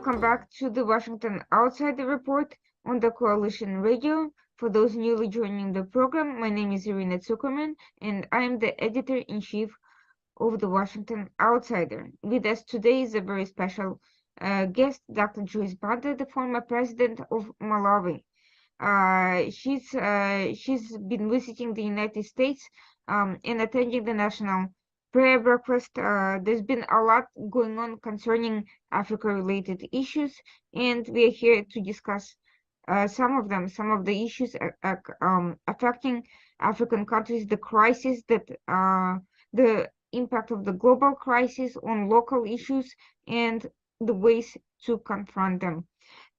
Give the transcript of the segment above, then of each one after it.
welcome back to the Washington Outsider Report on the Coalition Radio. For those newly joining the program, my name is Irina Zuckerman, and I am the editor-in-chief of the Washington Outsider. With us today is a very special guest, Dr. Joyce Banda, the former president of Malawi. She's been visiting the United States and attending the National Prayer Breakfast. There's been a lot going on concerning Africa-related issues, and we are here to discuss some of them, some of the issues affecting African countries, the crisis that the impact of the global crisis on local issues, and the ways to confront them.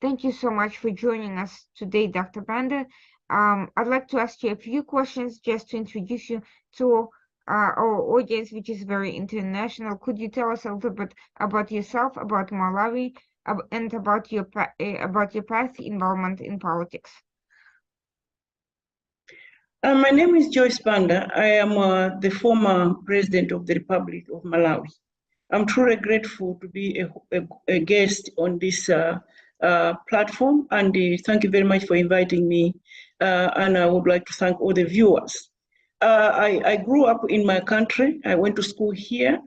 Thank you so much for joining us today, Dr. Banda. I'd like to ask you a few questions just to introduce you to our audience, which is very international. Could you tell us a little bit about yourself, about Malawi, and about your past involvement in politics? My name is Joyce Banda. I am the former president of the Republic of Malawi. I'm truly grateful to be a guest on this platform, and thank you very much for inviting me. And I would like to thank all the viewers. I grew up in my country. I went to school here.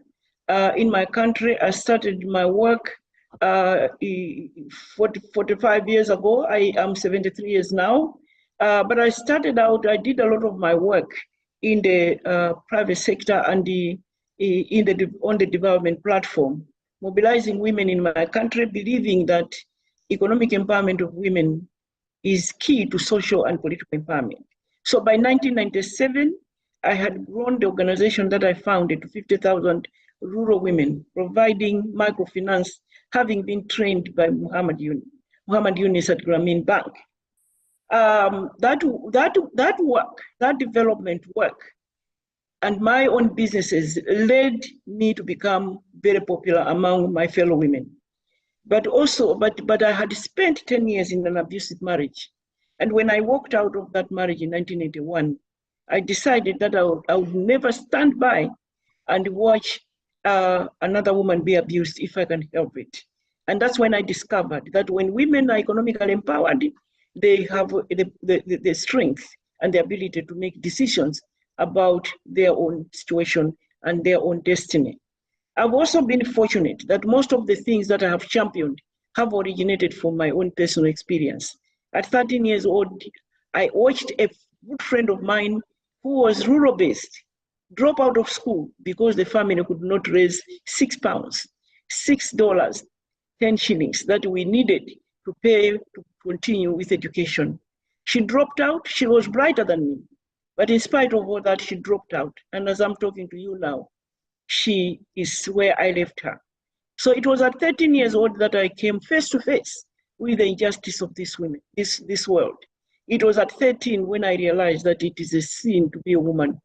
In my country, I started my work 45 years ago. I am 73 years now. But I started out, I did a lot of my work in the private sector and on the development platform, mobilizing women in my country, believing that economic empowerment of women is key to social and political empowerment. So by 1997, I had grown the organization that I founded to 50,000 rural women, providing microfinance, having been trained by Muhammad Yunus at Grameen Bank. That development work, and my own businesses led me to become very popular among my fellow women. But I had spent 10 years in an abusive marriage. And when I walked out of that marriage in 1981, I decided that I would never stand by and watch another woman be abused if I can help it. And that's when I discovered that when women are economically empowered, they have the strength and the ability to make decisions about their own situation and their own destiny. I've also been fortunate that most of the things that I have championed have originated from my own personal experience. At 13 years old, I watched a good friend of mine who was rural-based drop out of school because the family could not raise £6, $6, 10 shillings that we needed to pay to continue with education. She dropped out. She was brighter than me. But in spite of all that, she dropped out. And as I'm talking to you now, she is where I left her. So it was at 13 years old that I came face to face with the injustice of this world. It was at 13 when I realized that it is a sin to be a woman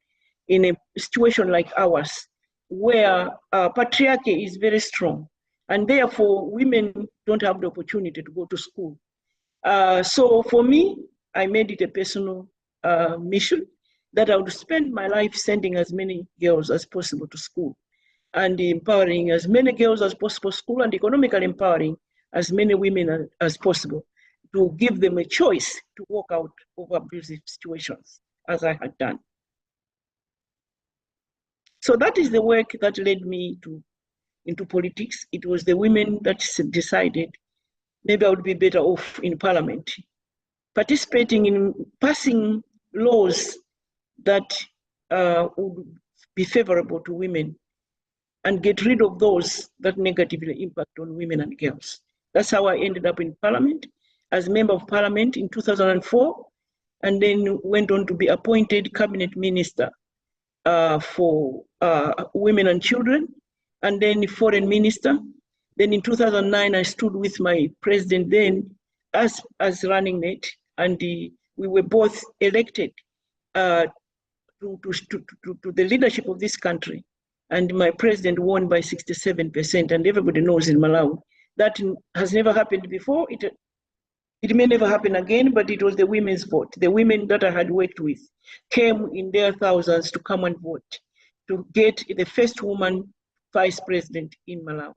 in a situation like ours, where patriarchy is very strong. And therefore, women don't have the opportunity to go to school. So for me, I made it a personal mission that I would spend my life sending as many girls as possible to school and empowering as many girls as possible to school and economically empowering as many women as possible to give them a choice to walk out of abusive situations as I had done. So that is the work that led me into politics. It was the women that decided maybe I would be better off in parliament, participating in passing laws that would be favorable to women and get rid of those that negatively impact on women and girls. That's how I ended up in parliament as member of parliament in 2004, and then went on to be appointed cabinet minister for women and children, and then foreign minister. Then in 2009, I stood with my president then as running mate, and we were both elected to the leadership of this country. And my president won by 67%, and everybody knows in Malawi that has never happened before. It may never happen again, but it was the women's vote. The women that I had worked with came in their thousands to come and vote to get the first woman vice president in Malawi.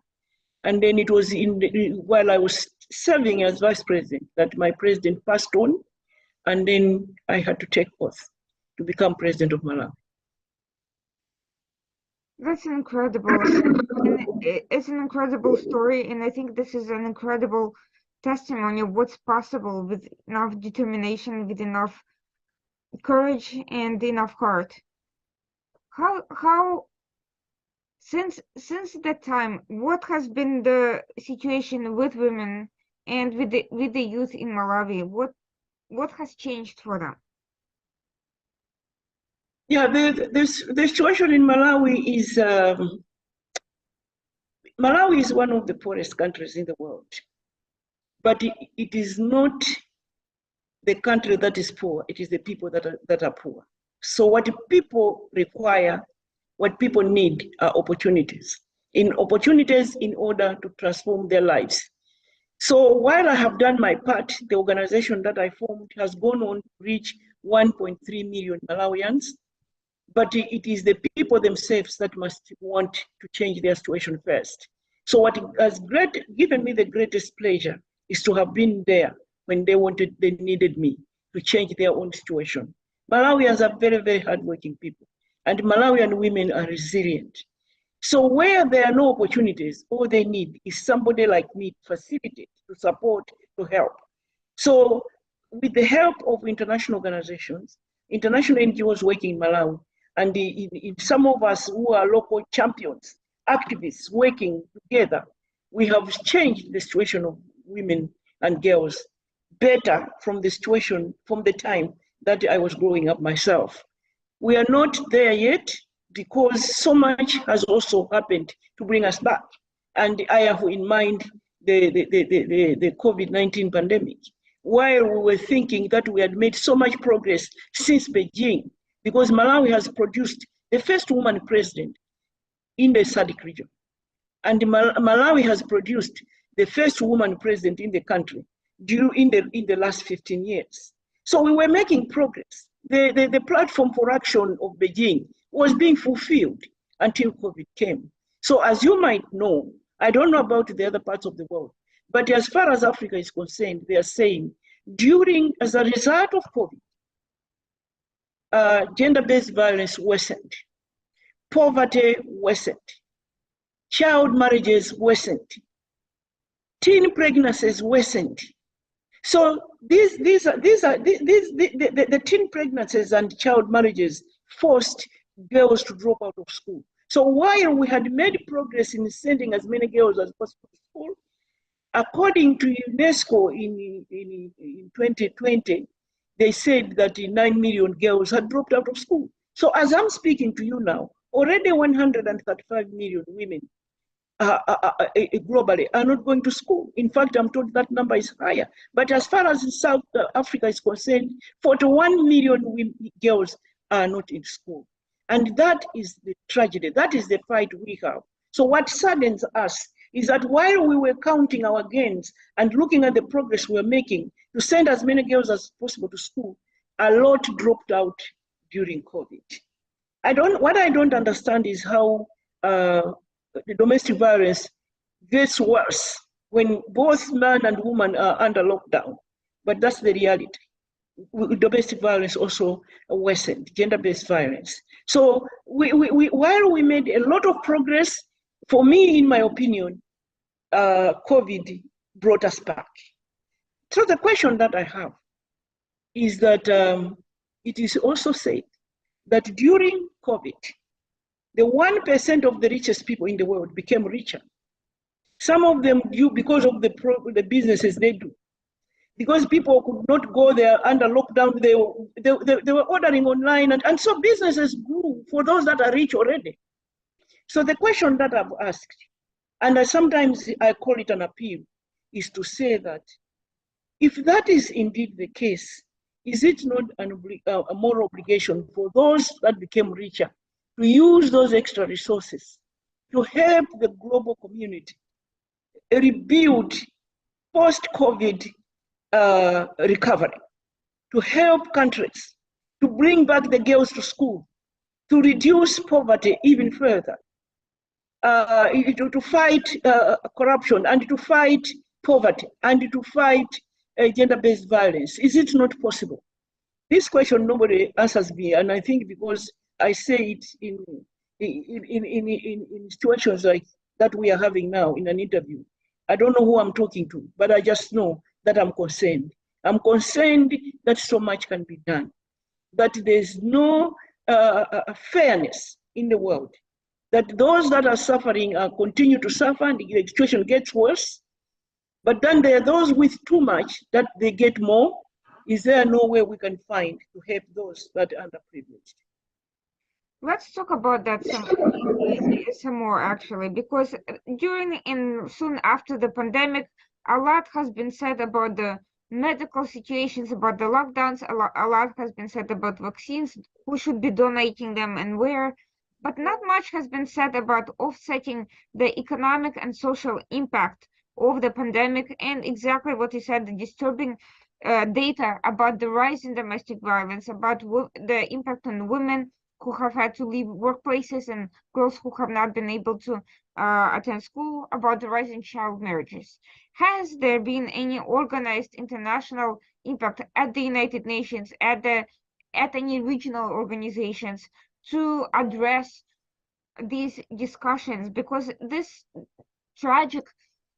And then it was while I was serving as vice president that my president passed on, and then I had to take oath to become president of Malawi. That's incredible. And it's an incredible story, and I think this is an incredible testimony of what's possible with enough determination, with enough courage, and enough heart. How since that time, what has been the situation with women and with the youth in Malawi? What has changed for them? Yeah, the situation in Malawi is Malawi is one of the poorest countries in the world, but it is not the country that is poor. It is the people that are poor. So what people require, what people need are opportunities in order to transform their lives. So while I have done my part, the organization that I formed has gone on to reach 1.3 million Malawians, but it is the people themselves that must want to change their situation first. So what has given me the greatest pleasure is to have been there when they needed me to change their own situation. Malawians are very, very hardworking people, and Malawian women are resilient. So where there are no opportunities, all they need is somebody like me to facilitate, to support, to help. So with the help of international organizations, international NGOs working in Malawi, and in some of us who are local champions, activists working together, we have changed the situation of women and girls better from the time that I was growing up myself. We are not there yet because so much has also happened to bring us back. And I have in mind the COVID-19 pandemic, while we were thinking that we had made so much progress since Beijing, because Malawi has produced the first woman president in the SADC region. And Malawi has produced the first woman president in the country in the last 15 years. So we were making progress. The platform for action of Beijing was being fulfilled until COVID came. So as you might know, I don't know about the other parts of the world, but as far as Africa is concerned, they are saying as a result of COVID, gender-based violence worsened, poverty worsened, child marriages worsened, teen pregnancies worsened. So the teen pregnancies and child marriages forced girls to drop out of school. So while we had made progress in sending as many girls as possible to school, according to UNESCO in 2020, they said that 9 million girls had dropped out of school. So as I'm speaking to you now, already 135 million women globally are not going to school. In fact, I'm told that number is higher. But as far as South Africa is concerned, 41 million girls are not in school. And that is the tragedy. That is the fight we have. So what saddens us is that while we were counting our gains and looking at the progress we were making to send as many girls as possible to school, a lot dropped out during COVID. What I don't understand is how the domestic violence gets worse when both man and woman are under lockdown. But that's the reality. Domestic violence also worsened, gender-based violence. So while we made a lot of progress, for me, in my opinion, COVID brought us back. So the question that I have is that it is also said that during COVID, the 1% of the richest people in the world became richer. Some of them because of the businesses they do. Because people could not go there under lockdown, they were ordering online, and so businesses grew for those that are rich already. So the question that I've asked, and sometimes I call it an appeal, is to say that if that is indeed the case, is it not a moral obligation for those that became richer to use those extra resources to help the global community rebuild post-COVID recovery, to help countries, to bring back the girls to school, to reduce poverty even further? to fight corruption and to fight poverty and to fight gender-based violence? Is it not possible? This question nobody answers me, and I think because I say it in situations like that we are having now in an interview, I don't know who I'm talking to, but I just know that I'm concerned. I'm concerned that so much can be done, that there's no fairness in the world, that those that are suffering continue to suffer and the situation gets worse, but then there are those with too much that they get more. Is there no way we can find to help those that are underprivileged? Let's talk about that some more actually, because during and soon after the pandemic, a lot has been said about the medical situations, about the lockdowns. A lot has been said about vaccines, who should be donating them and where, but not much has been said about offsetting the economic and social impact of the pandemic, and exactly what you said, the disturbing data about the rise in domestic violence, about the impact on women who have had to leave workplaces and girls who have not been able to attend school, about the rise in child marriages. Has there been any organized international impact at the United Nations, at any regional organizations to address these discussions? Because this tragic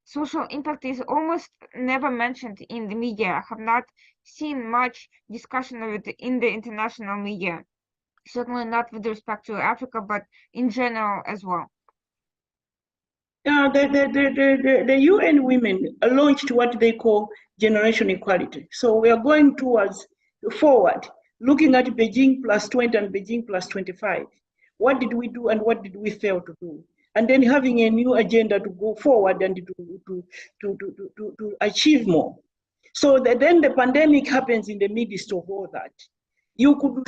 social impact is almost never mentioned in the media. I have not seen much discussion of it in the international media. Certainly not with respect to Africa, but in general as well. The UN Women launched what they call generation equality. So we are going forward, looking at Beijing plus 20 and Beijing plus 25. What did we do and what did we fail to do? And then having a new agenda to go forward and to achieve more. So then the pandemic happens in the midst of all that. You could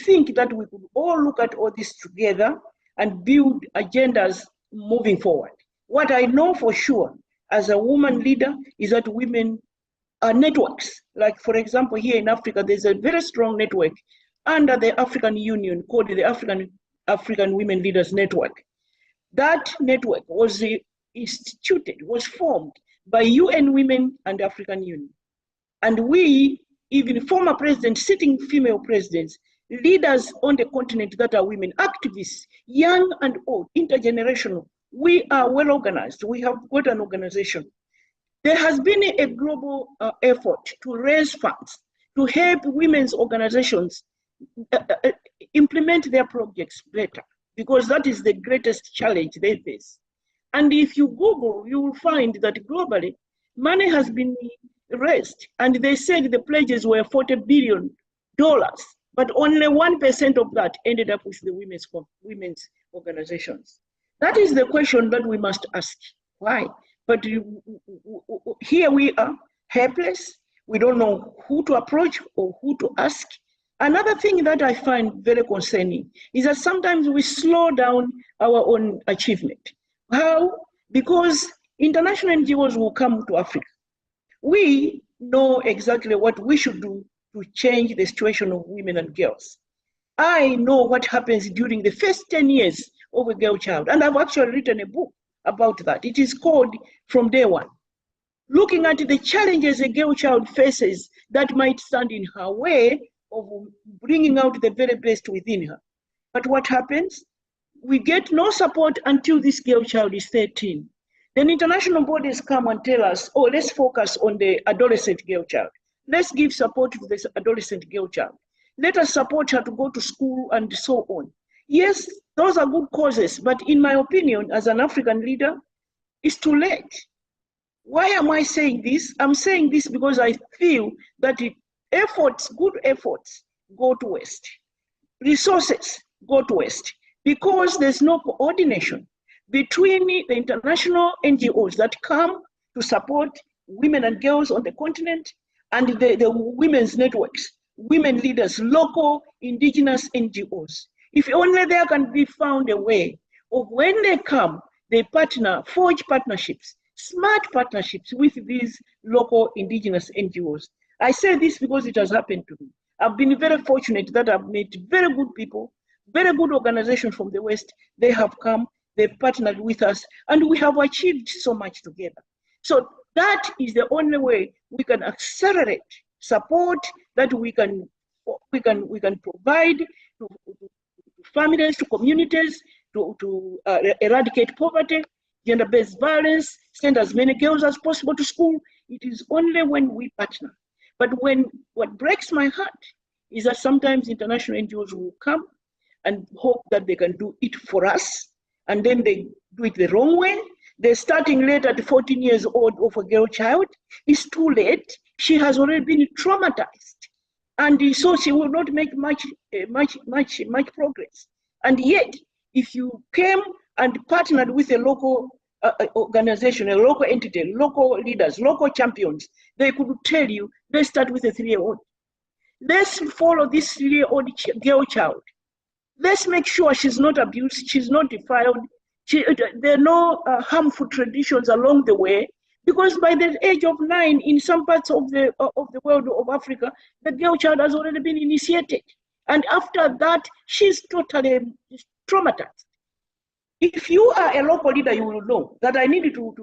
think that we could all look at all this together and build agendas moving forward. What I know for sure as a woman leader is that women are networks. Like, for example, here in Africa, there's a very strong network under the African Union called the African Women Leaders Network. That network was instituted, was formed by UN Women and African Union. And we, even former presidents, sitting female presidents, leaders on the continent that are women, activists, young and old, intergenerational, we are well organized. We have got an organization. There has been a global effort to raise funds to help women's organizations implement their projects better, because that is the greatest challenge they face. And if you Google, you will find that globally, money has been raised, and they said the pledges were $40 billion, but only 1% of that ended up with the women's organizations. That is the question that we must ask. Why? But here we are, helpless. We don't know who to approach or who to ask. Another thing that I find very concerning is that sometimes we slow down our own achievement. How? Because international NGOs will come to Africa. We know exactly what we should do to change the situation of women and girls. I know what happens during the first 10 years of a girl child, and I've actually written a book about that. It is called From Day One, looking at the challenges a girl child faces that might stand in her way of bringing out the very best within her. But what happens? We get no support until this girl child is 13. Then international bodies come and tell us, oh, let's focus on the adolescent girl child. Let's give support to this adolescent girl child. Let us support her to go to school and so on. Yes, those are good causes, but in my opinion, as an African leader, it's too late. Why am I saying this? I'm saying this because I feel that efforts, good efforts, go to waste. Resources go to waste because there's no coordination between the international NGOs that come to support women and girls on the continent and the women's networks, women leaders, local indigenous NGOs. If only there can be found a way of when they come, they partner, forge partnerships, smart partnerships with these local indigenous NGOs. I say this because it has happened to me. I've been very fortunate that I've met very good people, very good organizations from the West. They have come, they've partnered with us, and we have achieved so much together. So that is the only way we can accelerate support that we can provide to families, to communities, to eradicate poverty, gender-based violence, send as many girls as possible to school. It is only when we partner. But what breaks my heart is that sometimes international NGOs will come and hope that they can do it for us, and then they do it the wrong way. They're starting late at 14 years old of a girl child. It's too late. She has already been traumatized, and so she will not make much progress. And yet, if you came and partnered with a local organization, a local entity, local leaders, local champions, they could tell you, let's start with a 3-year-old. Let's follow this 3-year-old girl child. Let's make sure she's not abused, she's not defiled, there are no harmful traditions along the way, because by the age of 9, in some parts of the world of Africa, the girl child has already been initiated. And after that, she's totally traumatized. If you are a local leader, you will know that I need to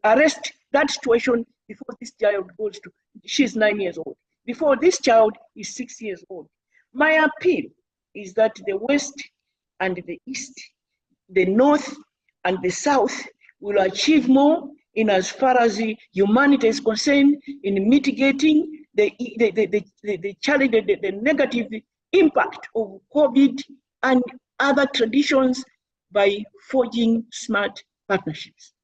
arrest that situation before this child goes to, she's 9 years old, before this child is 6 years old. My appeal is that the West and the East, the North and the South will achieve more in as far as humanity is concerned, in mitigating the challenge, the negative impact of COVID and other traditions by forging smart partnerships.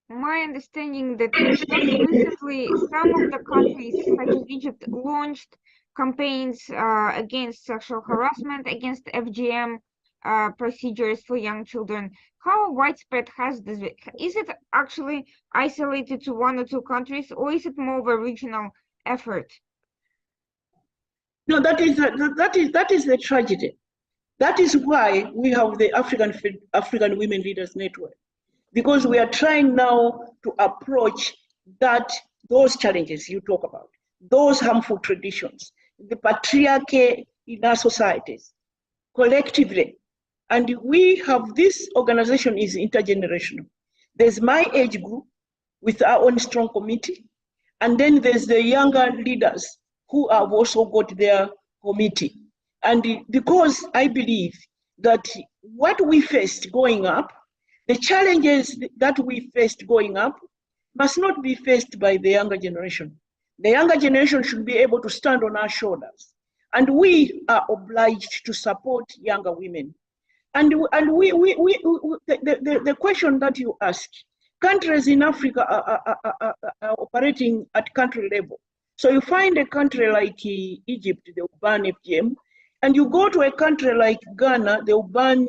My understanding that just recently some of the countries, such as Egypt, launched campaigns against sexual harassment, against FGM procedures for young children. How widespread has this been? Is it actually isolated to 1 or 2 countries, or is it more of a regional effort? No, that is the tragedy. That is why we have the African Women Leaders Network, because we are trying now to approach those challenges you talk about, those harmful traditions, the patriarchy in our societies, collectively. And we have, this organization is intergenerational. There's my age group with our own strong committee, and then there's the younger leaders who have also got their committee. And because I believe that what we faced growing up, the challenges that we faced growing up must not be faced by the younger generation. The younger generation should be able to stand on our shoulders. And we are obliged to support younger women. And the question that you asked, countries in Africa are operating at country level. So you find a country like Egypt, they will ban FGM, and you go to a country like Ghana, they will ban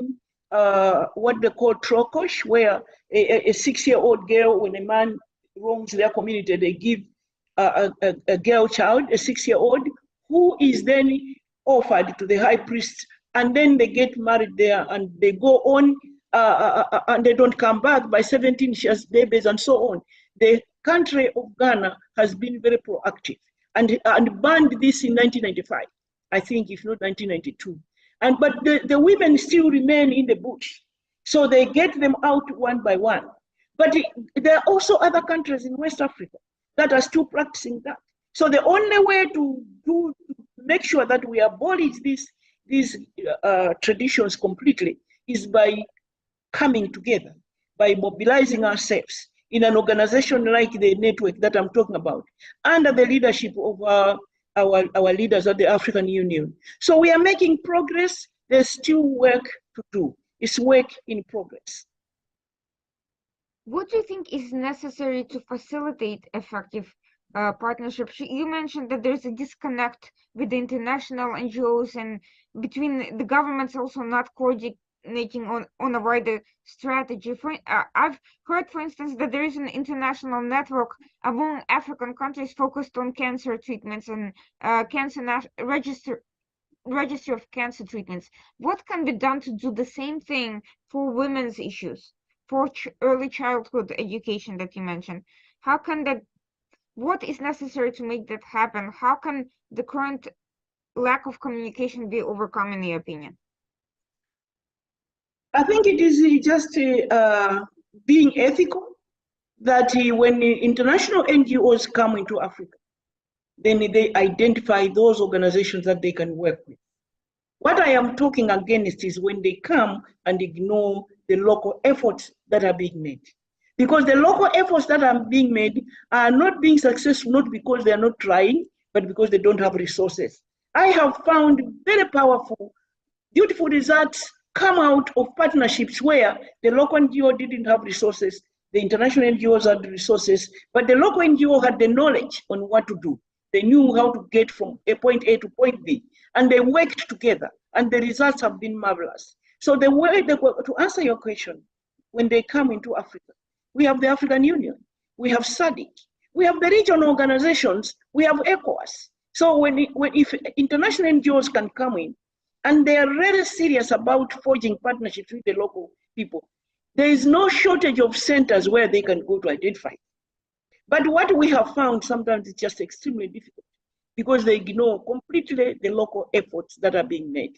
what they call trokosh, where a 6-year-old girl, when a man wrongs their community, they give a girl child, a 6-year-old, who is then offered to the high priest, and then they get married there, and they go on, and they don't come back. By 17, she has babies, and so on. The country of Ghana has been very proactive and banned this in 1995, I think, if not 1992. But the women still remain in the bush. So they get them out one by one. But there are also other countries in West Africa that are still practicing that. So the only way to make sure that we abolish these traditions completely is by coming together, by mobilizing ourselves in an organization like the network that I'm talking about, under the leadership of our leaders at the African Union. So we are making progress. There's still work to do. It's work in progress. What do you think is necessary to facilitate effective partnerships? You mentioned that there's a disconnect with the international NGOs and between the governments also not coordinating on a wider strategy. I've heard, for instance, that there is an international network among African countries focused on cancer treatments and registry of cancer treatments. What can be done to do the same thing for women's issues, for early childhood education that you mentioned? How can that, what is necessary to make that happen? How can the current lack of communication be overcome, in your opinion? I think it is just being ethical that when international NGOs come into Africa, then they identify those organizations that they can work with. What I am talking against is when they come and ignore the local efforts that are being made. Because the local efforts that are being made are not being successful, not because they are not trying, but because they don't have resources. I have found very powerful, beautiful results come out of partnerships where the local NGO didn't have resources, the international NGOs had the resources, but the local NGO had the knowledge on what to do. They knew how to get from a point A to point B, and they worked together, and the results have been marvelous. So the way they, to answer your question, when they come into Africa, we have the African Union, we have SADC, we have the regional organizations, we have ECOWAS. So if international NGOs can come in, and they are really serious about forging partnerships with the local people, there is no shortage of centers where they can go to identify. But what we have found sometimes is just extremely difficult because they ignore completely the local efforts that are being made.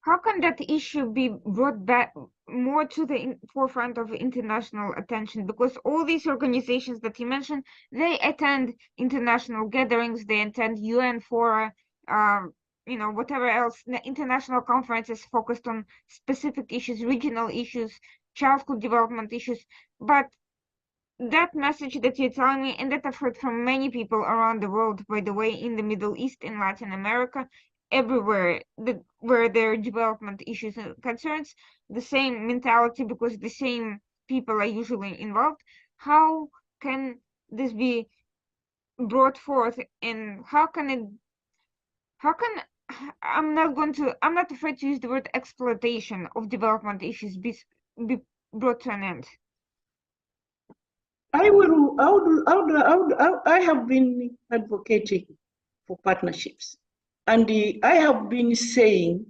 How can that issue be brought back more to the forefront of international attention? Because all these organizations that you mentioned, they attend international gatherings, they attend UN fora, whatever else, international conferences focused on specific issues, regional issues, childhood development issues. But that message that you're telling me, and that I've heard from many people around the world, by the way, in the Middle East, in Latin America, everywhere where there are development issues and concerns, the same mentality, because the same people are usually involved. How can this be brought forth, and how can I'm not afraid to use the word exploitation of development issues be brought to an end? I have been advocating for partnerships. And I have been saying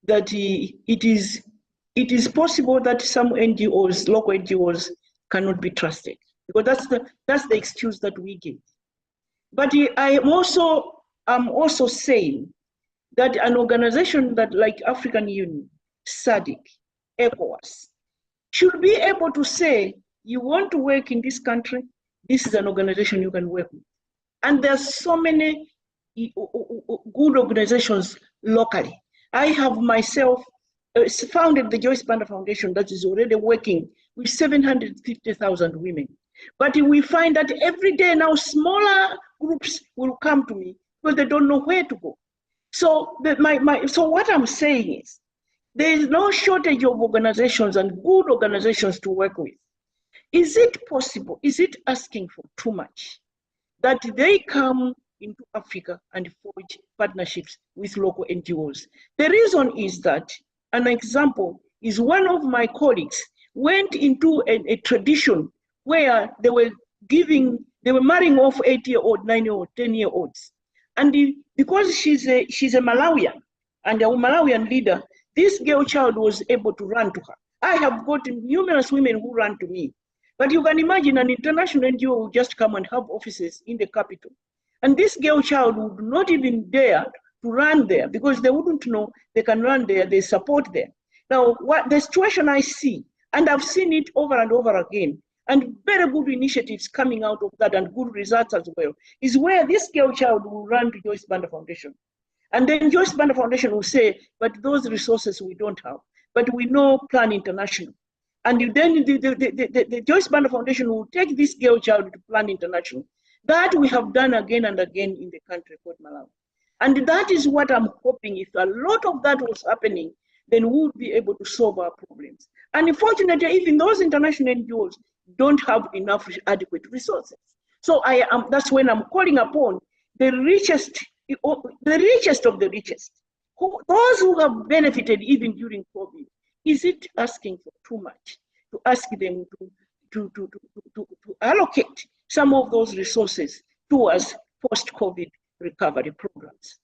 that it is possible that some NGOs, local NGOs, cannot be trusted, because that's the excuse that we give. But I'm also saying that an organization that like African Union, SADC, ECOWAS, should be able to say, you want to work in this country, this is an organization you can work with. And there's so many good organizations locally. I have myself founded the Joyce Banda Foundation that is already working with 750,000 women. But we find that every day now smaller groups will come to me because they don't know where to go. So so what I'm saying is, there is no shortage of organizations and good organizations to work with. Is it possible, is it asking for too much, that they come into Africa and forge partnerships with local NGOs? The reason is that, an example is one of my colleagues went into a tradition where they were marrying off 8-year-old, 9-year-old, 10-year-olds. And because she's a Malawian and a Malawian leader, this girl child was able to run to her. I have got numerous women who run to me. But you can imagine an international NGO will just come and have offices in the capital. And this girl child would not even dare to run there because they wouldn't know they can run there, they support there. Now, what the situation I see, and I've seen it over and over again, and very good initiatives coming out of that and good results as well, is where this girl child will run to Joyce Banda Foundation. And then Joyce Banda Foundation will say, but those resources we don't have, but we know Plan International. And then the Joyce Banda Foundation will take this girl child to Plan International. That we have done again and again in the country called Malawi. And that is what I'm hoping. If a lot of that was happening, then we would be able to solve our problems. And unfortunately, even those international NGOs don't have enough adequate resources. So that's when I'm calling upon the richest of the richest, those who have benefited even during COVID. Is it asking for too much to ask them to allocate some of those resources towards post-COVID recovery programs?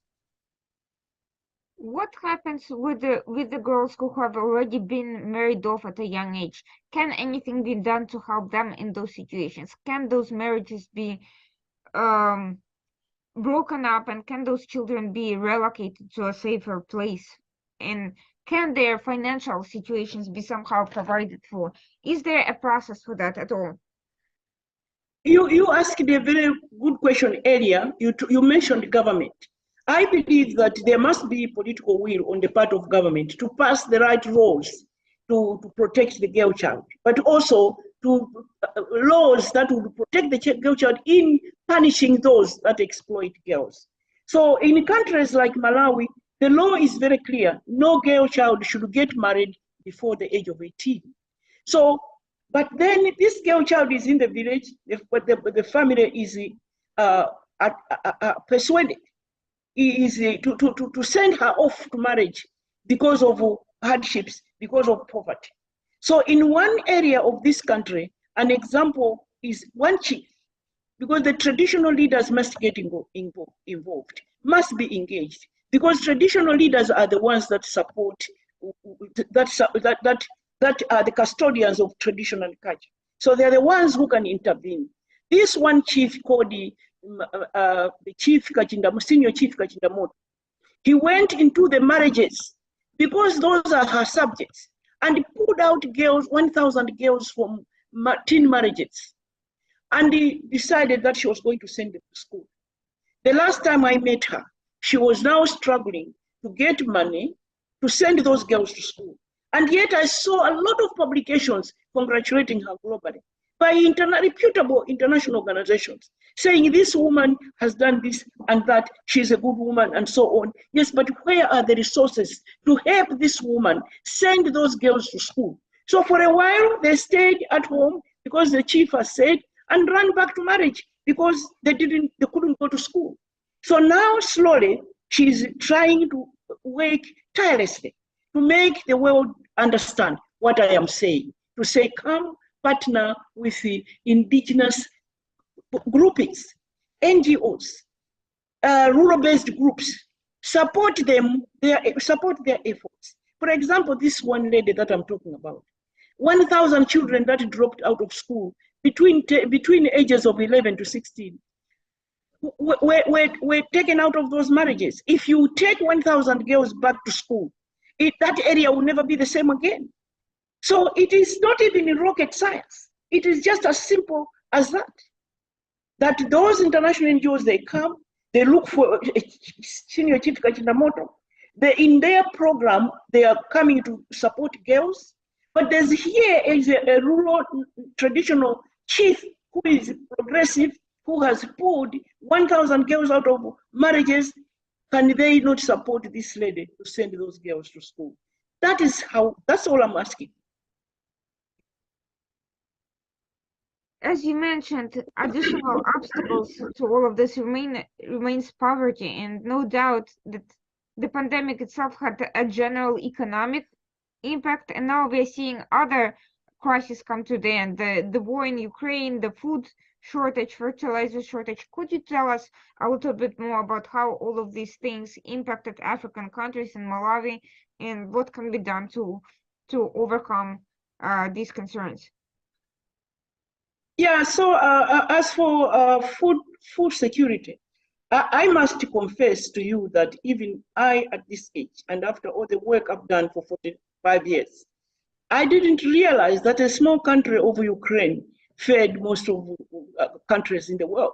What happens with the girls who have already been married off at a young age? Can anything be done to help them in those situations? Can those marriages be broken up, and can those children be relocated to a safer place? And can their financial situations be somehow provided for? Is there a process for that at all? You asked a very good question earlier. You mentioned government. I believe that there must be political will on the part of government to pass the right laws to protect the girl child, but also to laws that would protect the girl child in punishing those that exploit girls. So in countries like Malawi, the law is very clear. No girl child should get married before the age of 18. So, but then this girl child is in the village, but the family is persuaded is to send her off to marriage because of hardships, because of poverty. So in one area of this country, an example is one chief, because the traditional leaders must get involved, must be engaged, because traditional leaders are the ones that support, that are the custodians of traditional culture. So they're the ones who can intervene. This one chief called the chief Kachinda, senior chief Kachindamoto, he went into the marriages because those are her subjects, and he pulled out girls, 1,000 girls from teen marriages, and he decided that she was going to send them to school. The last time I met her, she was now struggling to get money to send those girls to school. And yet I saw a lot of publications congratulating her globally by reputable international organizations, saying this woman has done this and that, she's a good woman and so on. Yes, but where are the resources to help this woman send those girls to school? So for a while, they stayed at home because the chief has said, and ran back to marriage because they couldn't go to school. So now slowly, she's trying to work tirelessly to make the world understand what I am saying, to say, come partner with the indigenous groupings, NGOs, rural-based groups, support them, support their efforts. For example, this one lady that I'm talking about, 1,000 children that dropped out of school between ages of 11 to 16 were taken out of those marriages. If you take 1,000 girls back to school, that area will never be the same again. So it is not even rocket science. It is just as simple as that. That those international NGOs, they come, they look for Senior Chief Kachindamoto. In their program, they are coming to support girls. But there's here is a rural traditional chief who is progressive, who has pulled 1,000 girls out of marriages. Can they not support this lady to send those girls to school? That's all I'm asking. As you mentioned, additional obstacles to all of this remains poverty, and no doubt that the pandemic itself had a general economic impact, and now we're seeing other crises come to the end. The war in Ukraine, the food shortage, fertilizer shortage. Could you tell us a little bit more about how all of these things impacted African countries in Malawi, and what can be done to overcome these concerns? Yeah, so as for food security, I must confess to you that even I, at this age, and after all the work I've done for 45 years, I didn't realize that a small country of Ukraine fed most of countries in the world.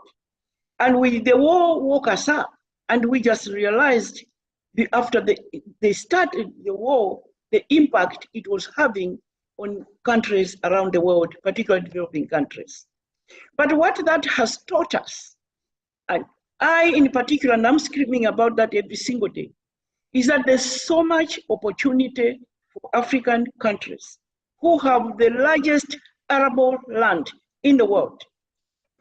And the war woke us up, and we just realized after they started the war, the impact it was having on countries around the world, particularly developing countries. But what that has taught us, and I in particular, and I'm screaming about that every single day, is that there's so much opportunity for African countries who have the largest arable land in the world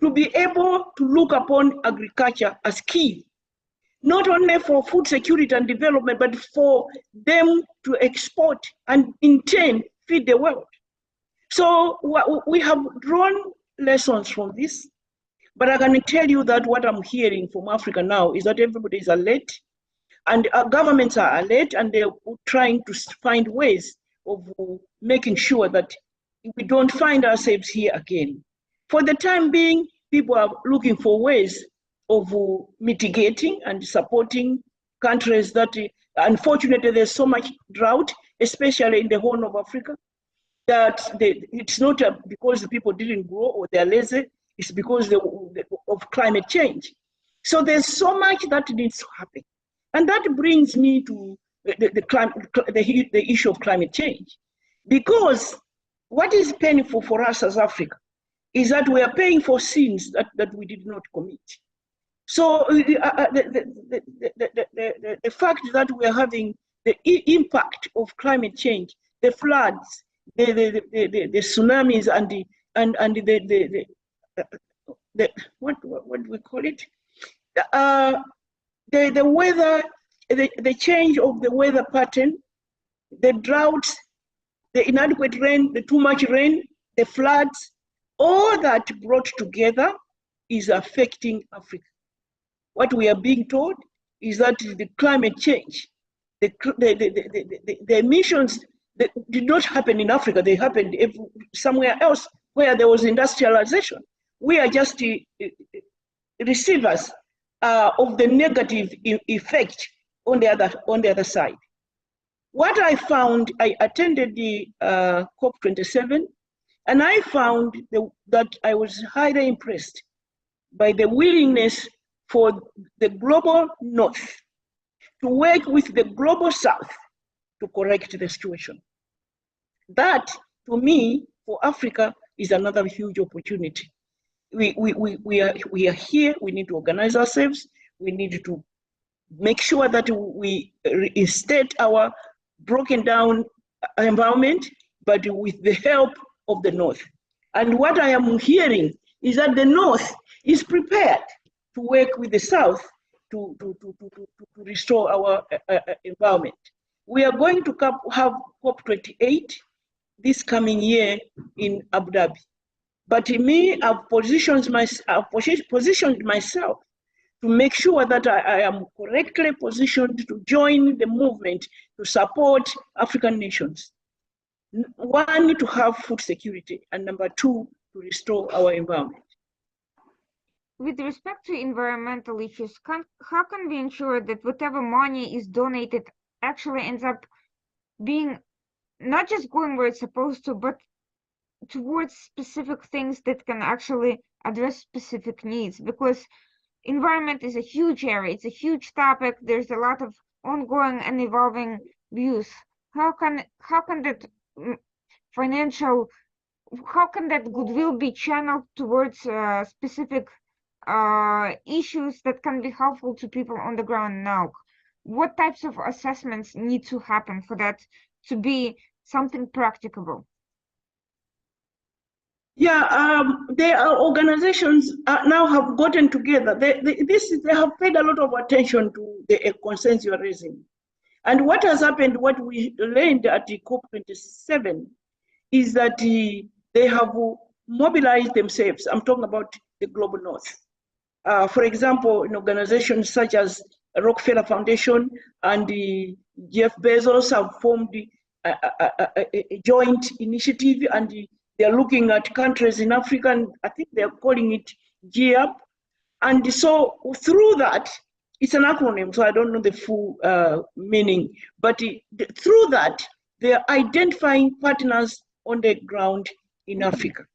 to be able to look upon agriculture as key, not only for food security and development, but for them to export and in turn feed the world. So we have drawn lessons from this, but I can tell you that what I'm hearing from Africa now is that everybody is alert, and our governments are alert, and they're trying to find ways of making sure that we don't find ourselves here again. For the time being, people are looking for ways of mitigating and supporting countries that, unfortunately, there's so much drought, especially in the Horn of Africa, that it's not because the people didn't grow or they're lazy, it's because of climate change. So there's so much that needs to happen. And that brings me to the issue of climate change. Because what is painful for us as Africa is that we are paying for sins that we did not commit. So the fact that we are having the impact of climate change, the floods, the tsunamis, and the what do we call it? The weather, the change of the weather pattern, the droughts, the inadequate rain, the too much rain, the floods, all that brought together is affecting Africa. What we are being told is that the climate change, the emissions that did not happen in Africa, they happened somewhere else where there was industrialization. We are just receivers of the negative effect on the other side. What I found, I attended the COP27, and I found that I was highly impressed by the willingness for the global North to work with the global South to correct the situation. That, to me, for Africa, is another huge opportunity. We are here, we need to organize ourselves, we need to make sure that we reinstate our broken down environment, but with the help of the North. And what I am hearing is that the North is prepared to work with the South to restore our environment. We are going to have COP28 this coming year in Abu Dhabi. But me, I've positioned myself to make sure that I am correctly positioned to join the movement to support African nations. One, to have food security, and number two, to restore our environment. With respect to environmental issues, how can we ensure that whatever money is donated actually ends up being not just going where it's supposed to, but towards specific things that can actually address specific needs? Because environment is a huge area, it's a huge topic, there's a lot of ongoing and evolving views. How can that goodwill be channeled towards specific issues that can be helpful to people on the ground now? What types of assessments need to happen for that to be something practicable? Yeah, there are organizations now have gotten together. They have paid a lot of attention to the concerns you are raising. And what has happened, what we learned at the COP27, is that they have mobilized themselves. I'm talking about the global North. For example, in organizations such as Rockefeller Foundation and Jeff Bezos have formed a joint initiative, and they're looking at countries in Africa, and I think they're calling it GEAP. And so through that, it's an acronym, so I don't know the full meaning, but through that, they're identifying partners on the ground in Africa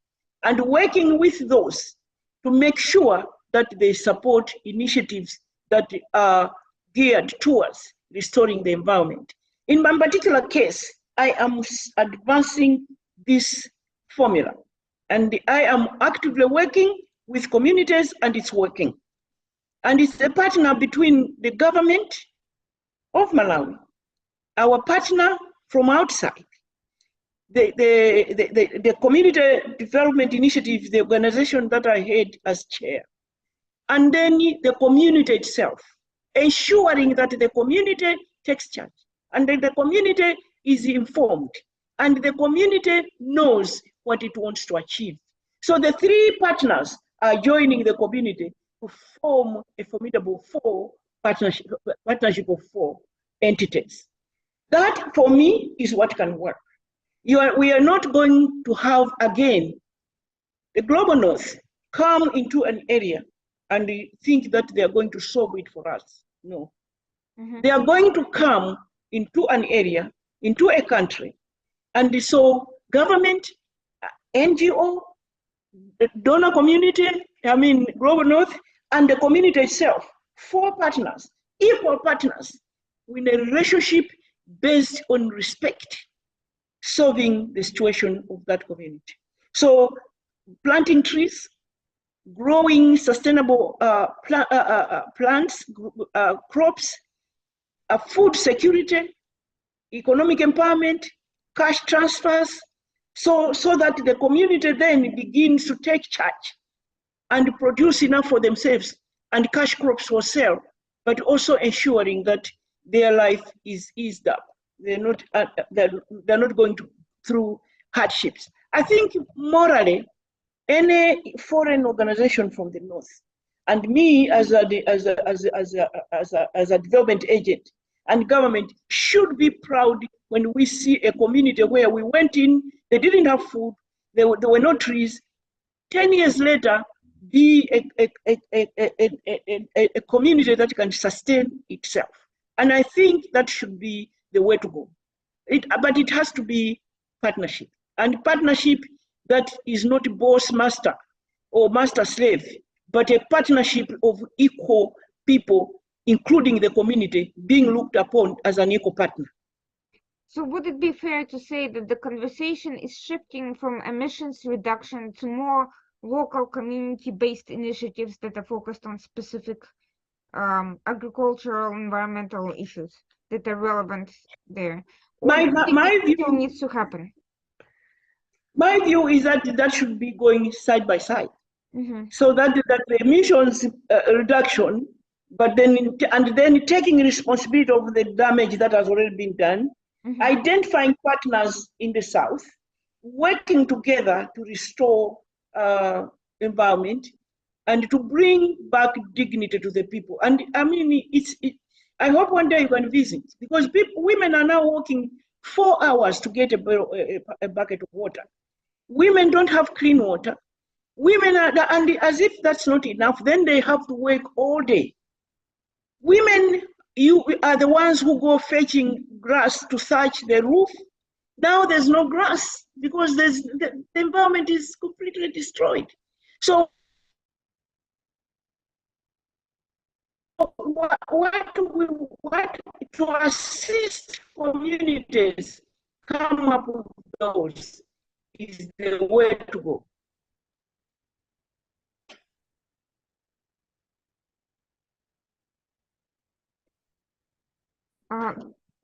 and working with those to make sure that they support initiatives that are geared towards restoring the environment. In my particular case, I am advancing this formula, and I am actively working with communities, and it's working. And it's a partner between the government of Malawi, our partner from outside, the Community Development Initiative, the organization that I had as chair, and then the community itself, ensuring that the community takes charge, and then the community is informed, and the community knows what it wants to achieve. So the three partners are joining the community to form a formidable partnership of four entities. That, for me, is what can work. We are not going to have, again, the global North come into an area and think that they are going to solve it for us. No. They are going to come into an area, into a country. And so government, NGO, donor community, Global North, and the community itself, 4 partners, equal partners, in a relationship based on respect, solving the situation of that community. So planting trees, growing sustainable plants, crops, food security, economic empowerment, cash transfers, so that the community then begins to take charge and produce enough for themselves and cash crops for sale, but also ensuring that their life is eased up. They're not going through hardships. I think morally, any foreign organization from the North, and me as a development agent and government, should be proud when we see a community where we went in, they didn't have food, there were no trees. 10 years later, be a community that can sustain itself. And I think that should be the way to go. But it has to be partnership, and partnership that is not boss master or master slave, but a partnership of equal people, including the community, being looked upon as an equal partner. So would it be fair to say that the conversation is shifting from emissions reduction to more local community-based initiatives that are focused on specific agricultural, environmental issues that are relevant there? My view still needs to happen. My view is that should be going side by side, so that the emissions reduction, but then taking responsibility of the damage that has already been done, identifying partners in the South, working together to restore environment and to bring back dignity to the people. And I mean, I hope one day you can visit, because women are now walking 4 hours to get a bucket of water. Women don't have clean water. Women are, and as if that's not enough, then they have to work all day. Women, you are the ones who go fetching grass to thatch the roof. Now there's no grass because the environment is completely destroyed. So what to assist communities come up with those is the way to go.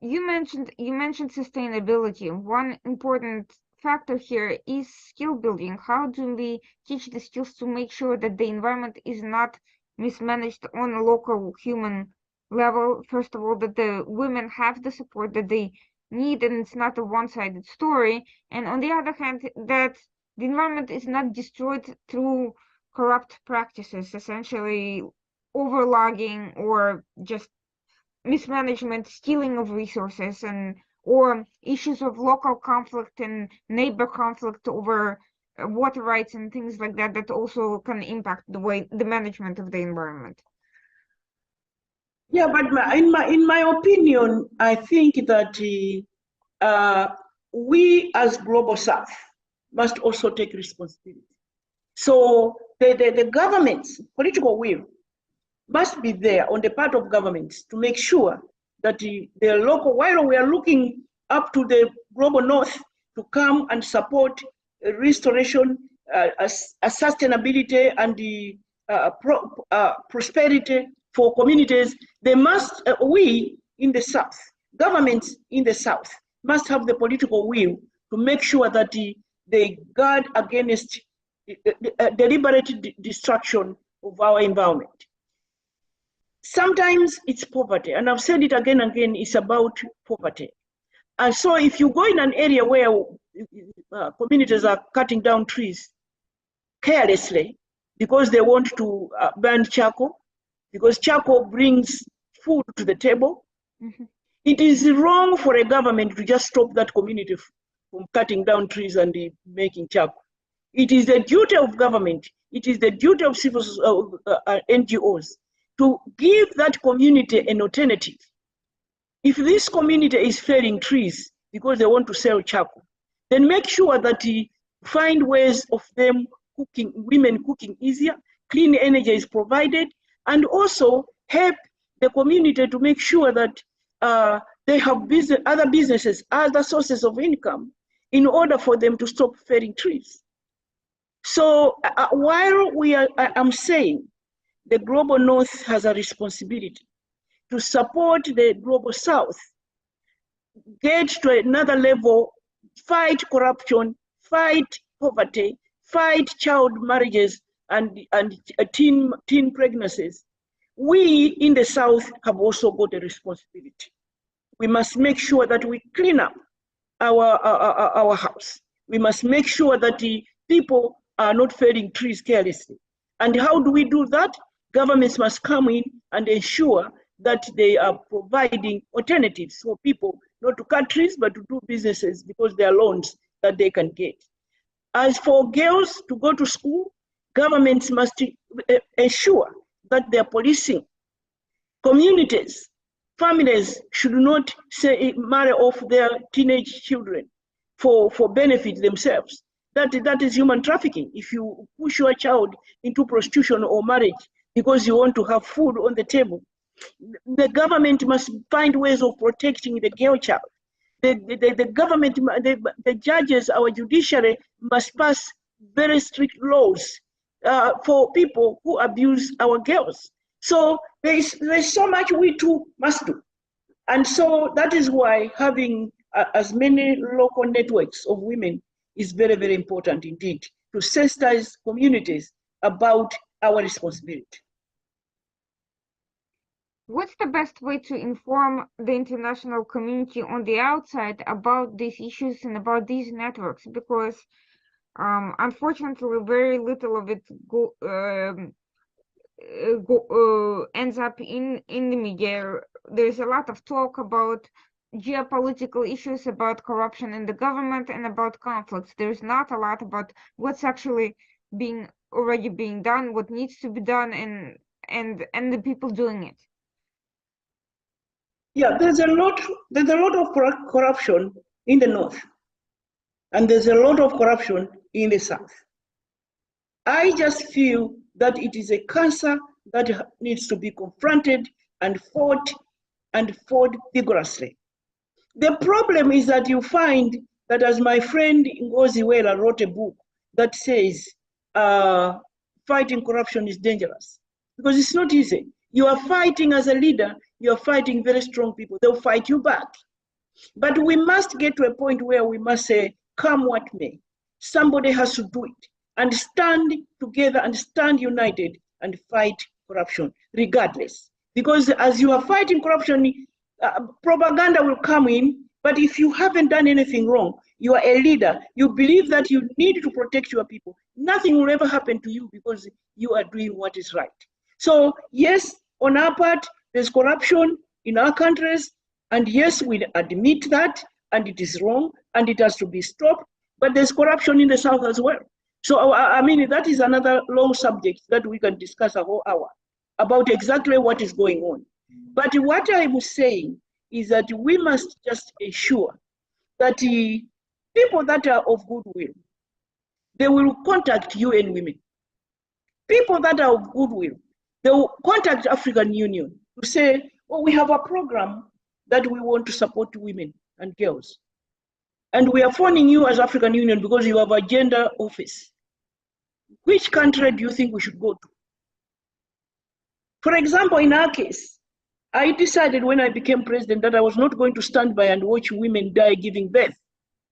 You mentioned sustainability. One important factor here is skill building. How do we teach the skills to make sure that the environment is not mismanaged on a local human level? First of all, that the women have the support that they need, and it's not a one-sided story. And on the other hand, that the environment is not destroyed through corrupt practices, essentially overlogging or just mismanagement, stealing of resources, or issues of local conflict and neighbor conflict over water rights and things like that, that also can impact the management of the environment. Yeah, but in my opinion, I think that we as Global South must also take responsibility. So the government's political will must be there on the part of governments to make sure that the local, while we are looking up to the Global North to come and support restoration, sustainability, and the prosperity for communities, they must, we in the South, governments in the South must have the political will to make sure that they guard against deliberate destruction of our environment. Sometimes it's poverty, and I've said it again and again, it's about poverty. And so if you go in an area where communities are cutting down trees carelessly because they want to burn charcoal, because charcoal brings food to the table, it is wrong for a government to just stop that community from cutting down trees and making charcoal. It is the duty of government, it is the duty of civil NGOs to give that community an alternative If this community is felling trees because they want to sell charcoal, then make sure that you find ways of them cooking, women cooking easier, clean energy is provided, and also help the community to make sure that they have other businesses, other sources of income in order for them to stop felling trees. So while I'm saying the global north has a responsibility to support the global south, get to another level, fight corruption, fight poverty, fight child marriages and teen pregnancies. We in the south have also got a responsibility. We must make sure that we clean up our house. We must make sure that the people are not felling trees carelessly. And how do we do that? Governments must come in and ensure that they are providing alternatives for people not to cut trees, but to do businesses because there are loans that they can get. As for girls to go to school, governments must ensure that they are policing. Communities, families should not say marry off their teenage children for benefit themselves. That is human trafficking. If you push your child into prostitution or marriage because you want to have food on the table, the government must find ways of protecting the girl child. The government, the judges, our judiciary must pass very strict laws for people who abuse our girls. So there's so much we too must do. And so that is why having as many local networks of women is very, very important indeed to sensitize communities about our responsibility. What's the best way to inform the international community on the outside about these issues and about these networks? Because unfortunately, very little of it ends up in the media. There's a lot of talk about geopolitical issues, about corruption in the government, and about conflicts. There's not a lot about what's actually already being done, what needs to be done, and the people doing it. Yeah, there's a lot of corruption in the north, and there's a lot of corruption in the south. I just feel that it is a cancer that needs to be confronted and fought vigorously. The problem is that you find that, as my friend Ngozi Wela wrote a book that says fighting corruption is dangerous because it's not easy. You are fighting as a leader, you are fighting very strong people. They'll fight you back. But we must get to a point where we must say, come what may. Somebody has to do it and stand together and stand united and fight corruption regardless. Because as you are fighting corruption, propaganda will come in, but if you haven't done anything wrong, you are a leader, you believe that you need to protect your people, nothing will ever happen to you because you are doing what is right. So yes, on our part, there's corruption in our countries, and yes, we admit that, and it is wrong, and it has to be stopped, but there's corruption in the south as well. So I mean, that is another long subject that we can discuss a whole hour about exactly what is going on. But what I'm saying is that we must just ensure that people that are of goodwill, they will contact UN Women. People that are of goodwill, they will contact African Union to say, oh, we have a program that we want to support women and girls. And we are phoning you as African Union because you have a gender office. Which country do you think we should go to? For example, in our case, I decided when I became president that I was not going to stand by and watch women die giving birth.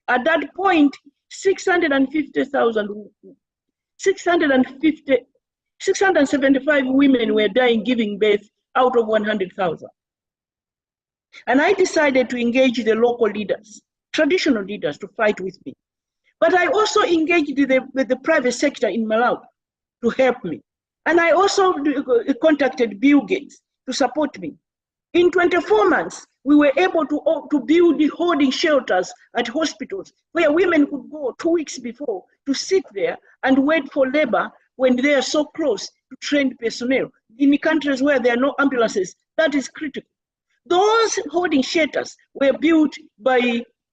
At that point, 675 women were dying giving birth out of 100,000. And I decided to engage the local leaders, traditional leaders, to fight with me. But I also engaged with the private sector in Malawi to help me. And I also contacted Bill Gates to support me. In 24 months, we were able to build the holding shelters at hospitals where women could go 2 weeks before to sit there and wait for labor when they are so close to trained personnel. In countries where there are no ambulances, that is critical. Those holding shelters were built by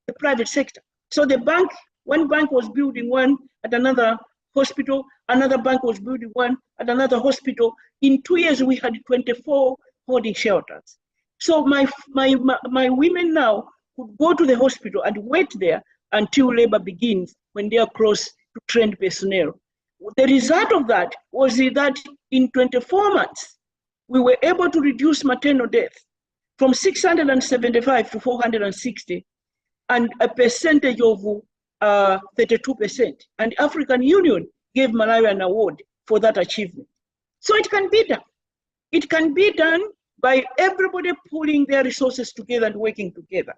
the private sector. So the bank, one bank was building one at another hospital, another bank was building one at another hospital. In 2 years, we had 24 holding shelters. So my women now could go to the hospital and wait there until labor begins when they are close to trained personnel. The result of that was that in 24 months, we were able to reduce maternal death from 675 to 460, and a percentage of 32%. And African Union gave Malawi an award for that achievement. So it can be done. It can be done by everybody pulling their resources together and working together.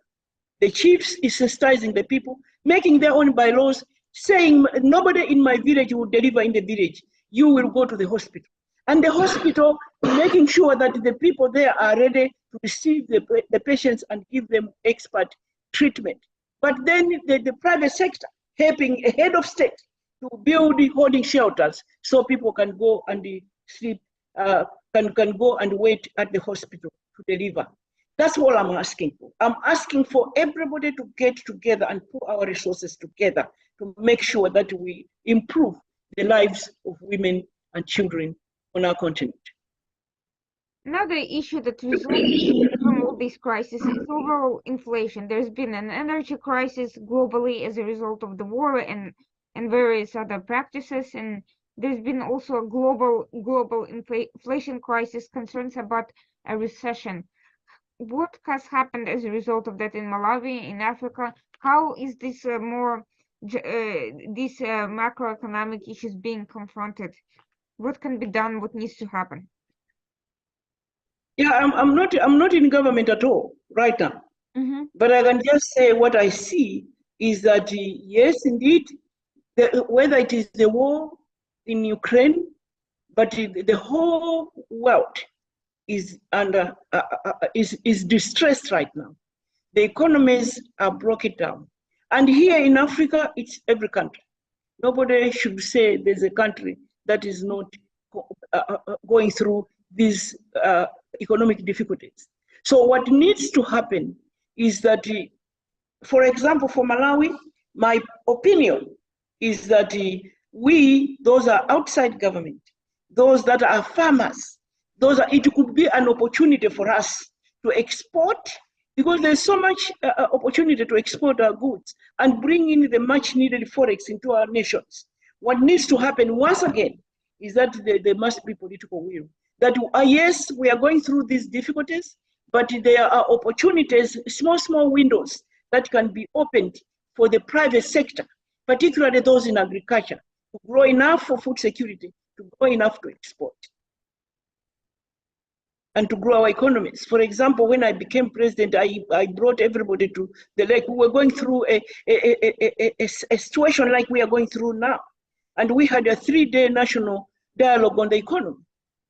The chiefs is sensitizing the people, making their own bylaws, saying nobody in my village will deliver in the village. You will go to the hospital. And the hospital making sure that the people there are ready to receive the patients and give them expert treatment. But then the private sector helping a head of state to build holding shelters so people can go and sleep, can go and wait at the hospital to deliver. That's all I'm asking for. I'm asking for everybody to get together and put our resources together to make sure that we improve the lives of women and children on our continent. Another issue that results from all these crises is overall inflation. There's been an energy crisis globally as a result of the war and various other practices, and there's been also a global inflation crisis, concerns about a recession. What has happened as a result of that in Malawi, in Africa? How is this these macroeconomic issues being confronted? What can be done? What needs to happen? Yeah, I'm not in government at all right now. Mm-hmm. But I can just say what I see is that yes, indeed, whether it is the war in Ukraine, but the whole world is under is distressed right now. The economies are broken down, and here in Africa, it's every country. Nobody should say there's a country that is not going through these economic difficulties. So what needs to happen is that, for example, for Malawi, my opinion is that those are outside government, those that are farmers, it could be an opportunity for us to export, because there's so much opportunity to export our goods and bring in the much needed forex into our nations. What needs to happen once again is that there must be political will. That yes, we are going through these difficulties, but there are opportunities, small windows that can be opened for the private sector, particularly those in agriculture, to grow enough for food security, to grow enough to export, and to grow our economies. For example, when I became president, I brought everybody to the lake. We were going through a situation like we are going through now. And we had a 3-day national dialogue on the economy.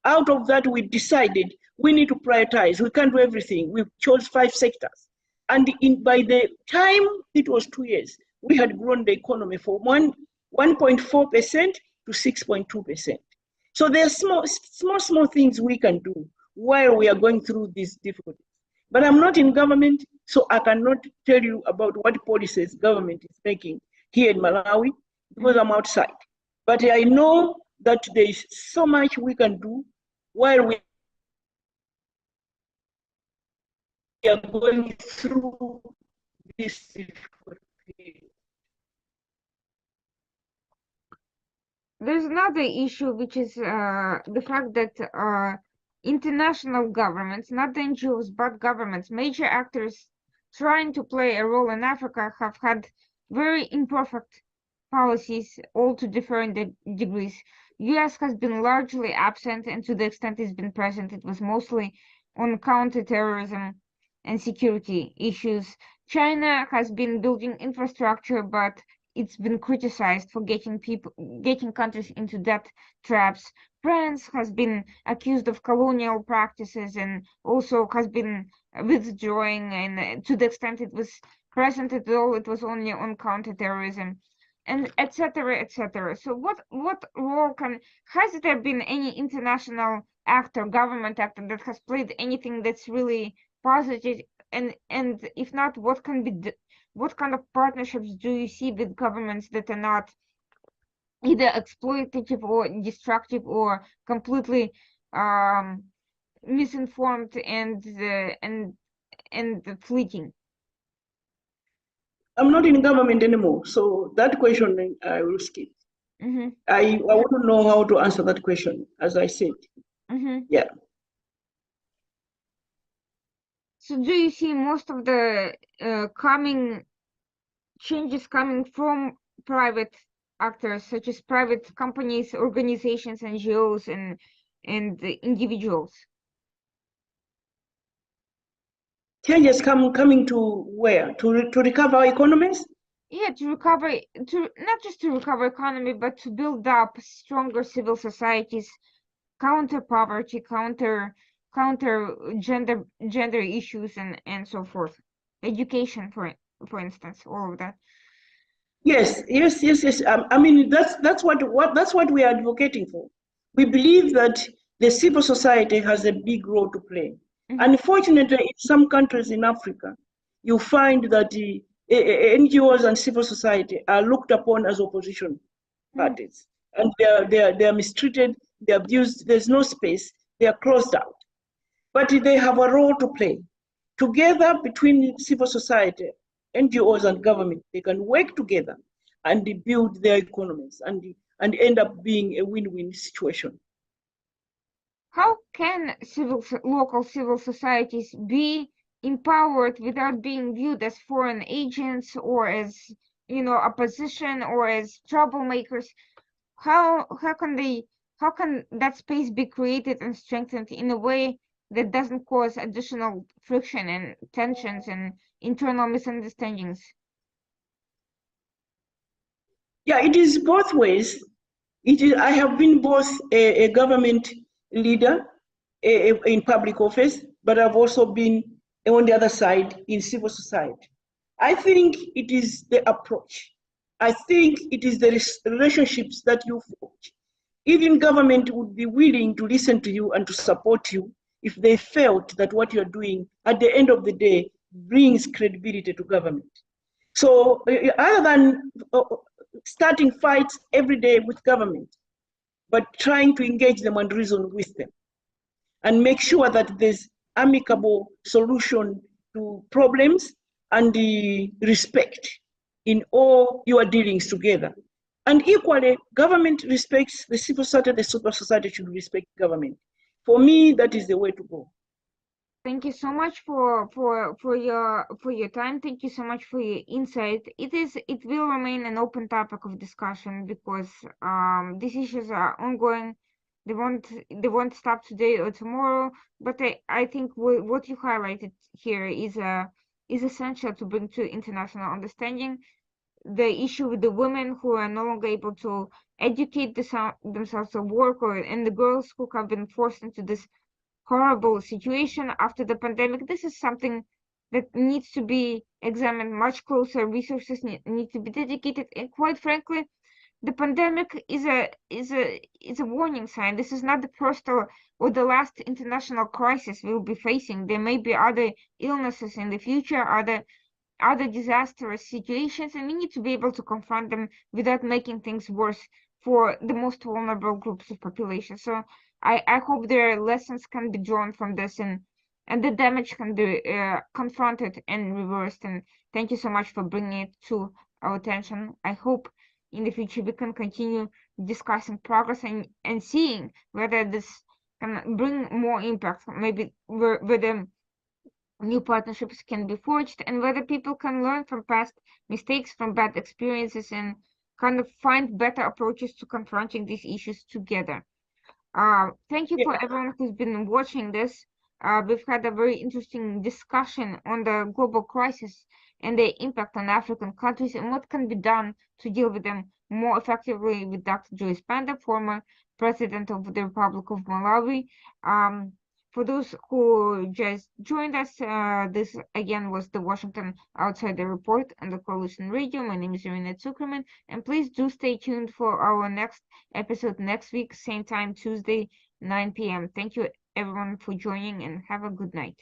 Out of that, we decided we need to prioritize. We can't do everything. We chose 5 sectors. And by the time it was 2 years, we had grown the economy from 1.4% to 6.2%. So there are small things we can do while we are going through these difficulties. But I'm not in government, so I cannot tell you about what policies government is making here in Malawi, because I'm outside. But I know that there is so much we can do while we are going through this difficult period. There's another issue, which is the fact that international governments, not the NGOs, but governments, major actors trying to play a role in Africa, have had very imperfect policies, all to different degrees. US has been largely absent, and to the extent it's been present, it was mostly on counterterrorism and security issues. China has been building infrastructure, but it's been criticized for getting countries into debt traps. France has been accused of colonial practices and also has been withdrawing, and to the extent it was present at all, it was only on counterterrorism, and etc., etc. So what role has there been any international actor, government actor, that has played anything that's really positive, and if not, what can be what kind of partnerships do you see with governments that are not either exploitative or destructive or completely um, misinformed and fleeting? I'm not in government anymore, so that question I will skip. Mm-hmm. I wouldn't know how to answer that question, as I said. Mm-hmm. Yeah. So do you see most of the coming changes coming from private actors, such as private companies, organizations, NGOs, and individuals? Changes coming to where? To recover our economies? Yeah, to recover, to not just to recover economy, but to build up stronger civil societies, counter poverty, counter gender issues, and so forth. Education, for instance, all of that. Yes. I mean, that's what we are advocating for. We believe that the civil society has a big role to play. Mm-hmm. Unfortunately, in some countries in Africa, you find that the NGOs and civil society are looked upon as opposition parties, and they are mistreated, they're abused. There's no space. They are closed out. But they have a role to play. Together between civil society, NGOs and government, they can work together and build their economies and end up being a win-win situation. How can local civil societies be empowered without being viewed as foreign agents or as, opposition or as troublemakers? How can that space be created and strengthened in a way that doesn't cause additional friction and tensions and internal misunderstandings? Yeah, it is both ways. I have been both a government leader in public office, but I've also been on the other side in civil society. I think it is the approach. I think it is the relationships that you forge. Even government would be willing to listen to you and to support you if they felt that what you're doing at the end of the day brings credibility to government. So other than starting fights every day with government, but trying to engage them and reason with them and make sure that there's amicable solution to problems and the respect in all your dealings together. And equally, government respects the civil society should respect government. For me, that is the way to go. Thank you so much for your time. Thank you so much for your insight. It will remain an open topic of discussion because these issues are ongoing. They won't stop today or tomorrow. But I think what you highlighted here is essential to bring to international understanding. The issue with the women who are no longer able to educate themselves or work, and the girls who have been forced into this horrible situation after the pandemic. This is something that needs to be examined much closer. Resources need to be dedicated, and quite frankly, the pandemic is a warning sign. This is not the first or the last international crisis we'll be facing. There may be other illnesses in the future, other disastrous situations, and we need to be able to confront them without making things worse for the most vulnerable groups of population. So I hope their lessons can be drawn from this, and the damage can be confronted and reversed. And thank you so much for bringing it to our attention. I hope in the future we can continue discussing progress and seeing whether this can bring more impact, maybe whether new partnerships can be forged, and whether people can learn from past mistakes, from bad experiences, and kind of find better approaches to confronting these issues together. Thank you Yeah. for everyone who's been watching this. We've had a very interesting discussion on the global crisis and the impact on African countries and what can be done to deal with them more effectively with Dr. Joyce Banda, former President of the Republic of Malawi. For those who just joined us, this again was the Washington Outsider Report on the Coalition Radio. My name is Irina Zuckerman, and please do stay tuned for our next episode next week, same time, Tuesday, 9 p.m. Thank you everyone for joining, and have a good night.